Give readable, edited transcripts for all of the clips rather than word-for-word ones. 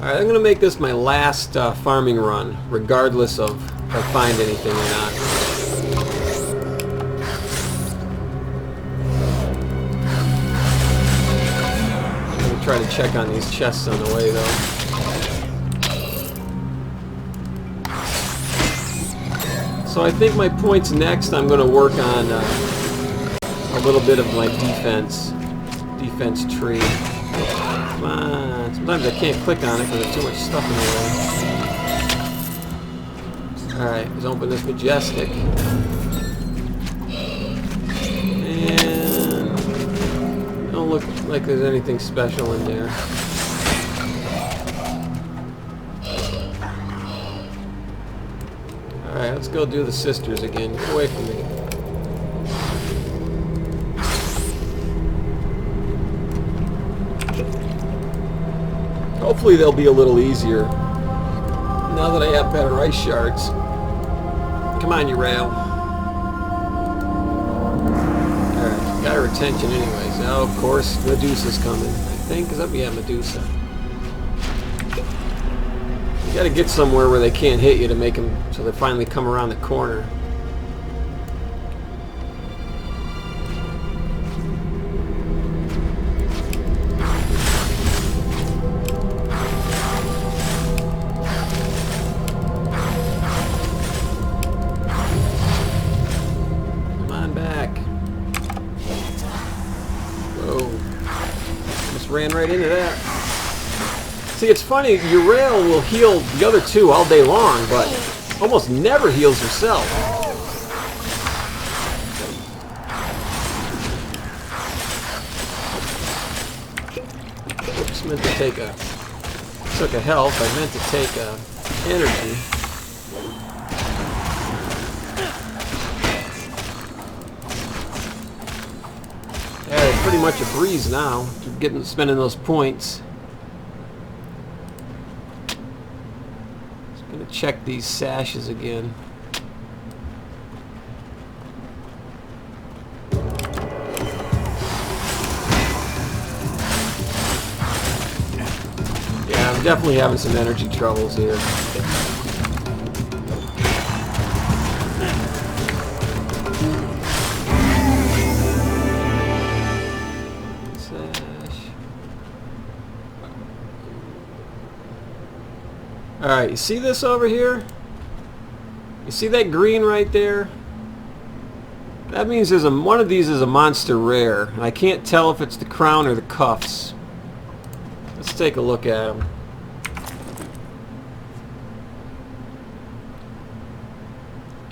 Alright, I'm going to make this my last farming run, regardless of if I find anything or not. I'm going to try to check on these chests on the way, though. So I think my points next, I'm going to work on a little bit of my defense tree. Come on. Sometimes I can't click on it because there's too much stuff in the way. Alright, let's open this majestic. And don't look like there's anything special in there. Alright, let's go do the sisters again. Get away from me. Hopefully they'll be a little easier now that I have better ice shards. Come on, you rail. Alright, got her attention anyways. Now, of course, Medusa's coming. I think, yeah, Medusa. You gotta get somewhere where they can't hit you to make them so they finally come around the corner. Ran right into that. See, it's funny, your rail will heal the other two all day long, but almost never heals herself. Oops, meant to take took a health, I meant to take energy. Yeah, it's pretty much a breeze now, spending those points. Just gonna check these sashes again. Yeah, I'm definitely having some energy troubles here. Alright, you see this over here? You see that green right there? That means there's one of these is a monster rare. And I can't tell if it's the crown or the cuffs. Let's take a look at them.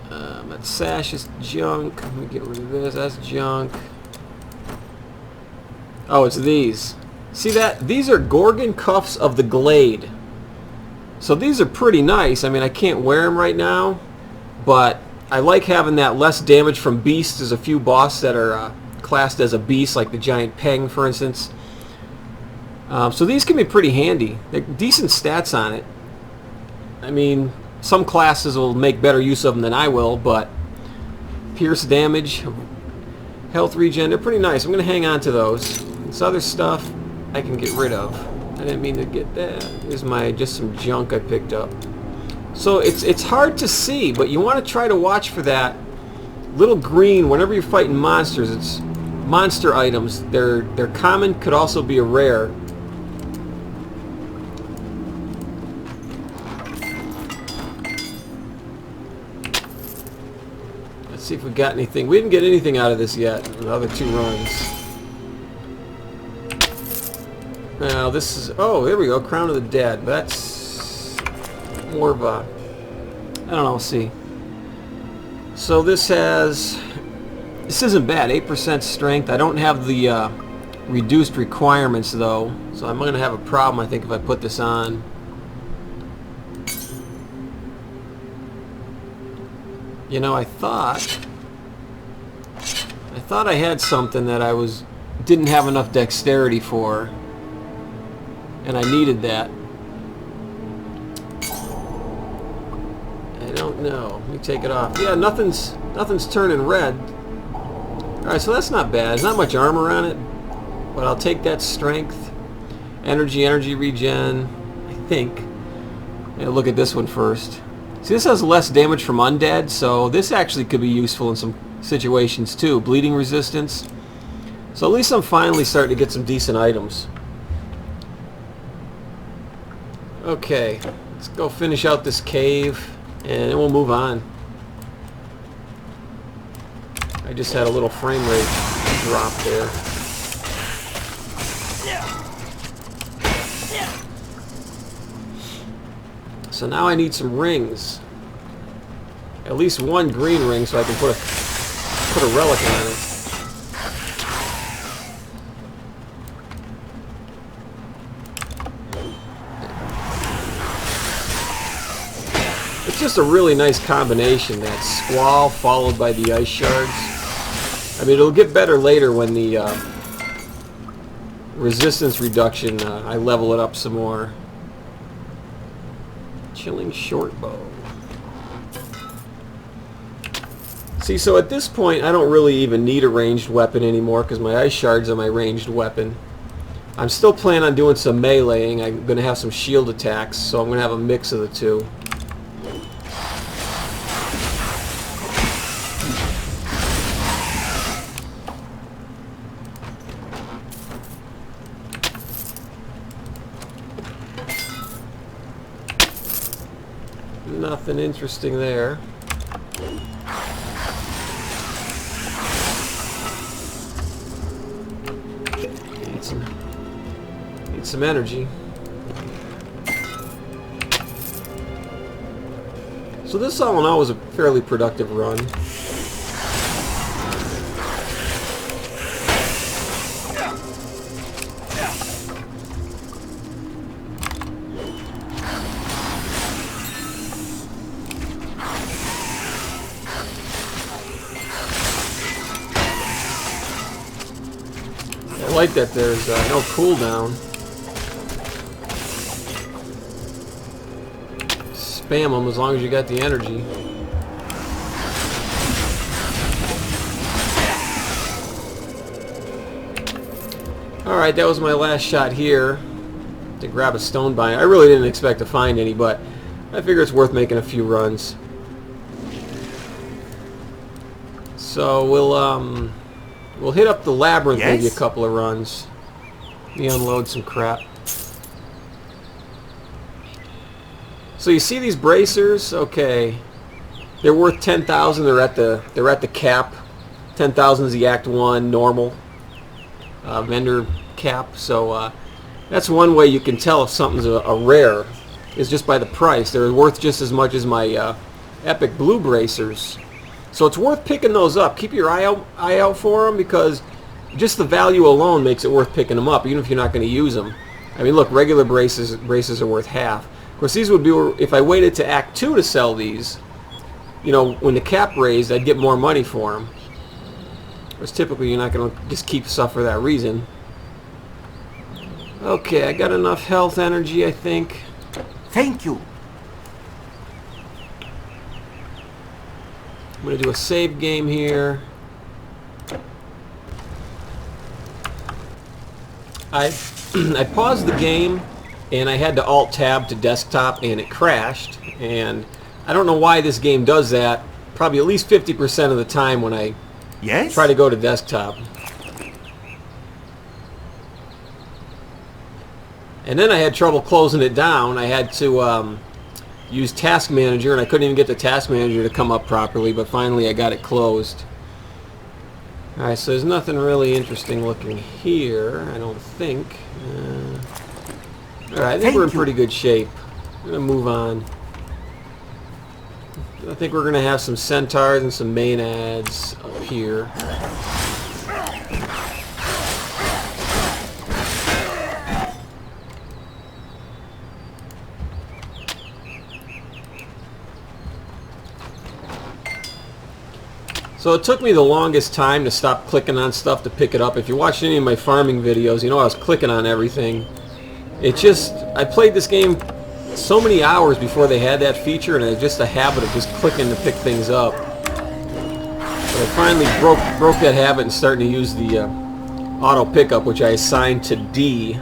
That sash is junk. Let me get rid of this. That's junk. Oh, it's these. See that? These are Gorgon cuffs of the Glade. So these are pretty nice. I mean, I can't wear them right now, but I like having that less damage from beasts. There's a few bosses that are classed as a beast, like the giant peng, for instance. So these can be pretty handy. They're decent stats on it. I mean, some classes will make better use of them than I will, but pierce damage, health regen, they're pretty nice. I'm going to hang on to those. This other stuff I can get rid of. I didn't mean to get that. Here's just some junk I picked up. So it's hard to see, but you want to try to watch for that little green whenever you're fighting monsters. It's monster items. They're common, could also be a rare. Let's see if we got anything. We didn't get anything out of this yet in the other two runs. Now this is, oh, there we go, Crown of the Dead. That's more of a, I don't know, we'll see. So this isn't bad, 8% strength. I don't have the reduced requirements though, so I'm going to have a problem I think if I put this on. You know, I thought I had something that I didn't have enough dexterity for. And I needed that. I don't know. Let me take it off. Yeah, nothing's turning red. Alright, so that's not bad. There's not much armor on it. But I'll take that strength. Energy regen. I think. Yeah, look at this one first. See, this has less damage from undead, so this actually could be useful in some situations too. Bleeding resistance. So at least I'm finally starting to get some decent items. Okay, let's go finish out this cave, and then we'll move on. I just had a little frame rate drop there. So now I need some rings. At least one green ring so I can put a relic on it. It's just a really nice combination, that squall followed by the ice shards. I mean, it'll get better later when the resistance reduction, I level it up some more. Chilling short bow. See, so at this point I don't really even need a ranged weapon anymore because my ice shards are my ranged weapon. I'm still planning on doing some meleeing. I'm going to have some shield attacks, so I'm going to have a mix of the two. Nothing interesting there. Need some energy. So this all in all was a fairly productive run. I like that there's no cooldown. Spam them as long as you got the energy. Alright, that was my last shot here to grab a stone bind. I really didn't expect to find any, but I figure it's worth making a few runs. So we'll hit up the labyrinth maybe a couple of runs. Let me unload some crap. So you see these bracers? Okay, they're worth 10,000. They're at the cap. 10,000 is the Act 1 normal vendor cap. So that's one way you can tell if something's a rare, is just by the price. They're worth just as much as my epic blue bracers. So it's worth picking those up. Keep your eye out for them, because just the value alone makes it worth picking them up, even if you're not going to use them. I mean, look, regular braces are worth half. Of course, these would be, if I waited to Act 2 to sell these, you know, when the cap raised, I'd get more money for them. Whereas typically you're not going to just keep stuff for that reason. Okay, I got enough health energy, I think. Thank you. I'm going to do a save game here. I paused the game and I had to Alt-Tab to desktop and it crashed. And I don't know why this game does that. Probably at least 50% of the time when I try to go to desktop. And then I had trouble closing it down. I had to use Task Manager, and I couldn't even get the Task Manager to come up properly, but finally I got it closed. Alright, so there's nothing really interesting looking here, I don't think. Alright, I think we're in pretty good shape. I'm going to move on. I think we're going to have some centaurs and some maenads up here. So it took me the longest time to stop clicking on stuff to pick it up. If you watched any of my farming videos, you know I was clicking on everything. It just, I played this game so many hours before they had that feature, and it's just a habit of just clicking to pick things up. But I finally broke that habit and started to use the auto pickup, which I assigned to D,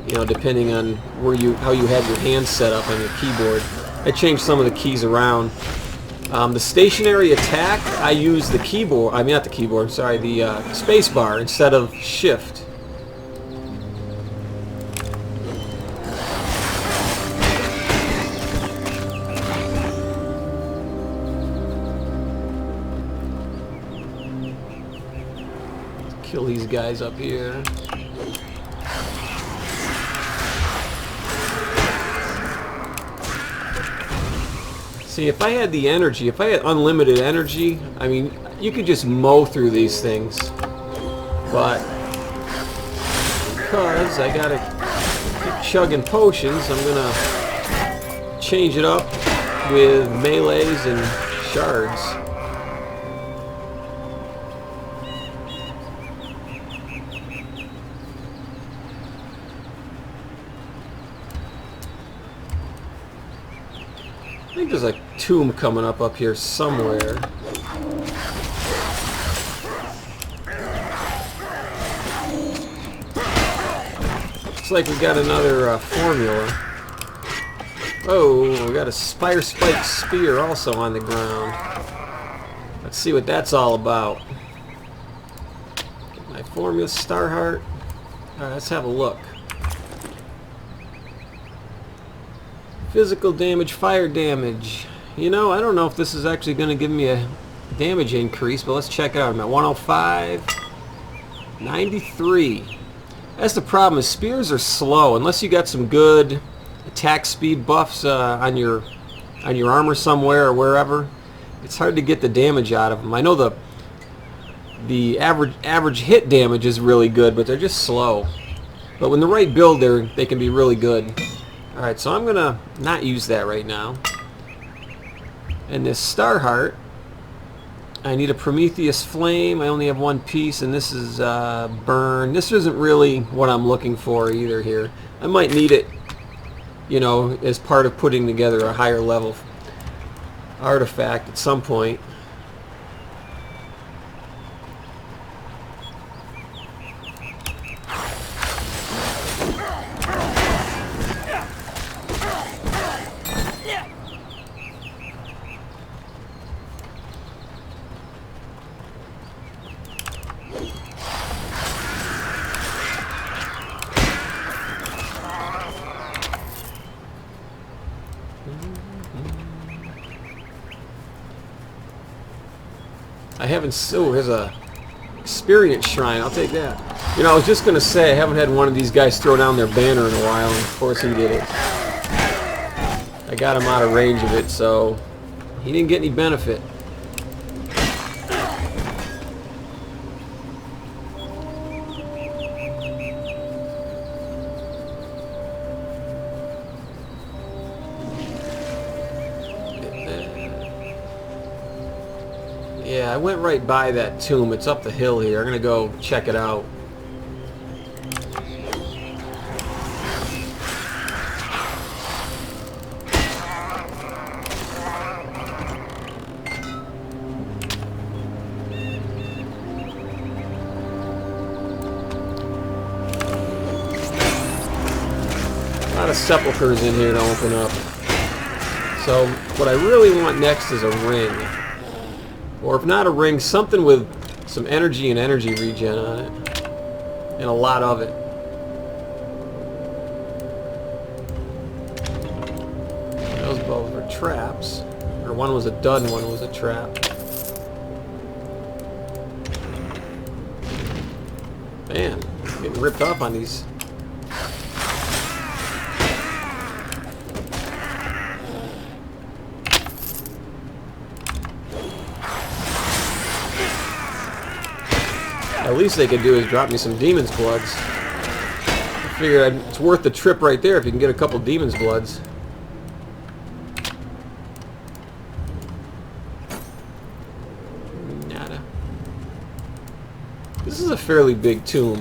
you know, depending on how you have your hands set up on your keyboard. I changed some of the keys around. The stationary attack, I use the keyboard, I mean not the keyboard, sorry, the space bar instead of shift. Let's kill these guys up here. See, if I had the energy, if I had unlimited energy, I mean, you could just mow through these things. But because I gotta keep chugging potions, I'm gonna change it up with melees and shards. I think there's a tomb coming up here somewhere. Looks like we got another formula. Oh, we got a fire spike spear also on the ground. Let's see what that's all about. Get my formula, star heart. Alright, let's have a look. Physical damage, fire damage. You know, I don't know if this is actually going to give me a damage increase, but let's check it out. I'm at 105, 93. That's the problem, is spears are slow. Unless you got some good attack speed buffs on your armor somewhere or wherever, it's hard to get the damage out of them. I know the average hit damage is really good, but they're just slow. But when the right build, they can be really good. Alright, so I'm going to not use that right now. And this star heart, I need a Prometheus flame. I only have one piece, and this is burn. This isn't really what I'm looking for either here. I might need it, you know, as part of putting together a higher level artifact at some point. I haven't. Oh, here's a experience shrine. I'll take that. You know, I was just gonna say I haven't had one of these guys throw down their banner in a while, and of course he did it. I got him out of range of it, so he didn't get any benefit. Yeah, I went right by that tomb. It's up the hill here. I'm going to go check it out. A lot of sepulchers in here to open up. So what I really want next is a ring. Or if not a ring, something with some energy and energy regen on it. And a lot of it. Those both were traps. Or one was a dud and one was a trap. Man, I'm getting ripped off on these. At least they could do is drop me some Demon's Bloods. I figured it's worth the trip right there if you can get a couple Demon's Bloods. Nada. This is a fairly big tomb.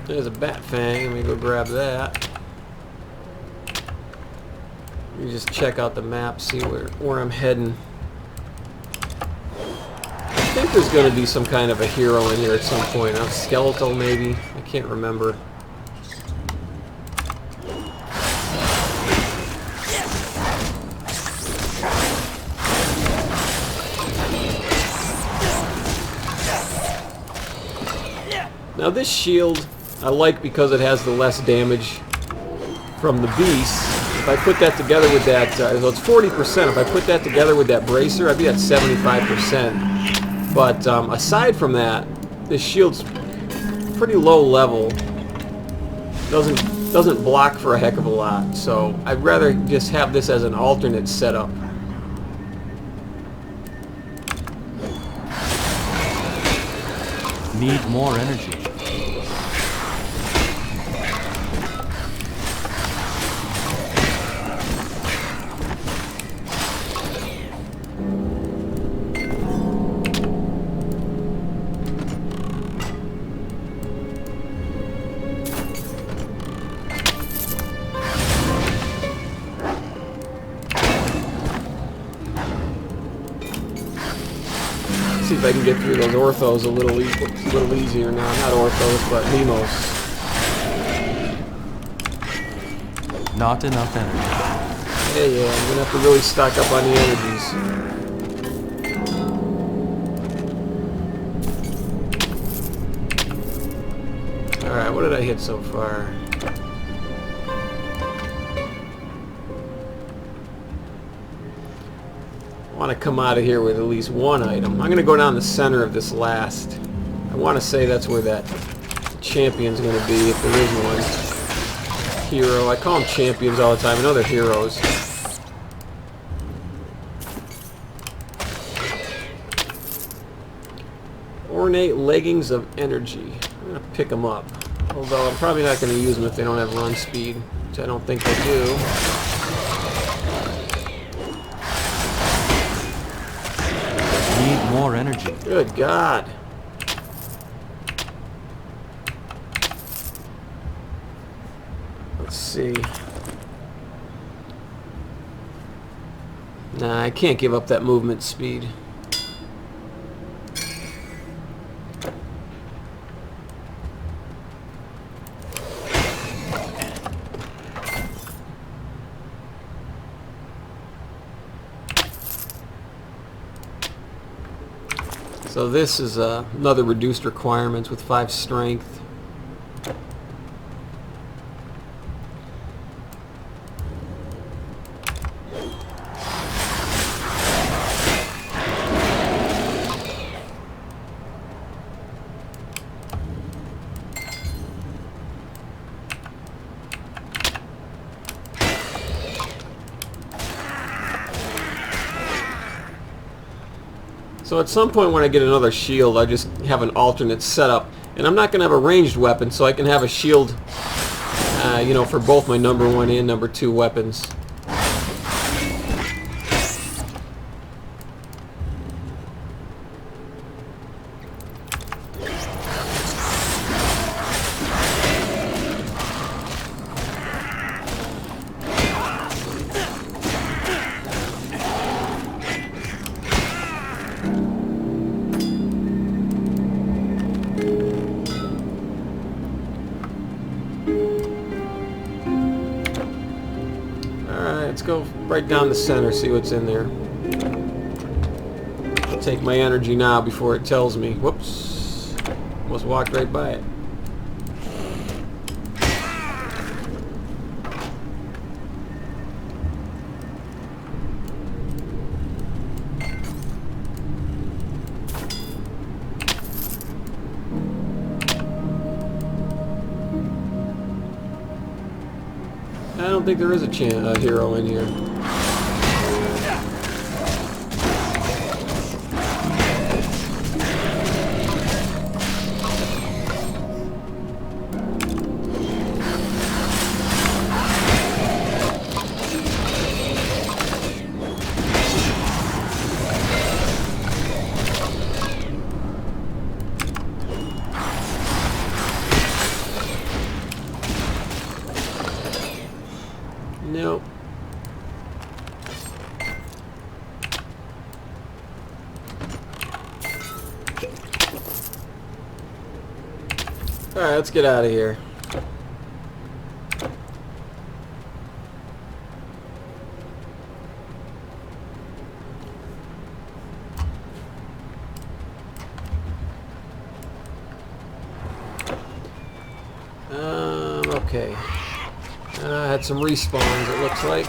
There's a bat fang. Let me go grab that. Let me just check out the map, see where I'm heading. I think there's going to be some kind of a hero in here at some point. A skeletal, maybe? I can't remember. Now this shield I like because it has the less damage from the beast. If I put that together with that, so it's 40%. If I put that together with that bracer, I'd be at 75%. But aside from that, this shield's pretty low level. Doesn't block for a heck of a lot. So I'd rather just have this as an alternate setup. Need more energy. See if I can get through those orthos a little easier now. Not orthos, but Nemos. Not enough energy. Yeah, I'm gonna have to really stock up on the energies. Alright, what did I hit so far? I want to come out of here with at least one item. I'm going to go down the center of this last. I want to say that's where that champion's going to be, if there is one. Hero. I call them champions all the time. I know they're heroes. Ornate leggings of energy. I'm going to pick them up. Although I'm probably not going to use them if they don't have run speed, which I don't think they do. Need more energy. Good God. Let's see. Nah, I can't give up that movement speed. So this is another reduced requirements with 5 strength. So at some point when I get another shield, I just have an alternate setup. And I'm not going to have a ranged weapon, so I can have a shield, you know, for both my number 1 and number 2 weapons. Let's go right down the center, see what's in there. I'll take my energy now before it tells me. Whoops. Almost walked right by it. I don't think there is a hero in here. Nope. Alright, let's get out of here. Okay. I had some respawns, it looks like.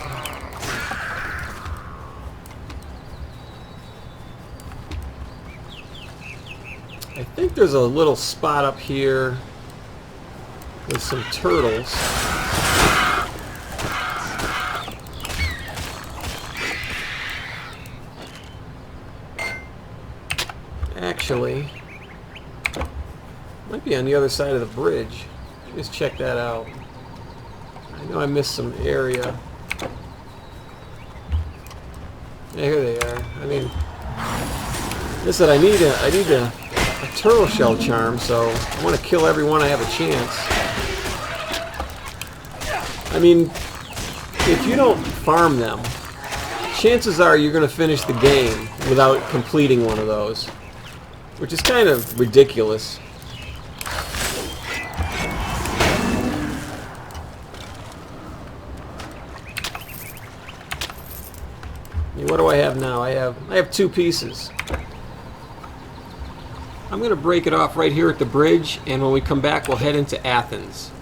I think there's a little spot up here with some turtles. Actually, might be on the other side of the bridge. Just check that out. I know I missed some area. Yeah, here they are. I mean, listen, I need a turtle shell charm, so I want to kill everyone I have a chance. I mean, if you don't farm them, chances are you're going to finish the game without completing one of those, which is kind of ridiculous. What do I have now? I have 2 pieces. I'm going to break it off right here at the bridge, and when we come back, we'll head into Athens.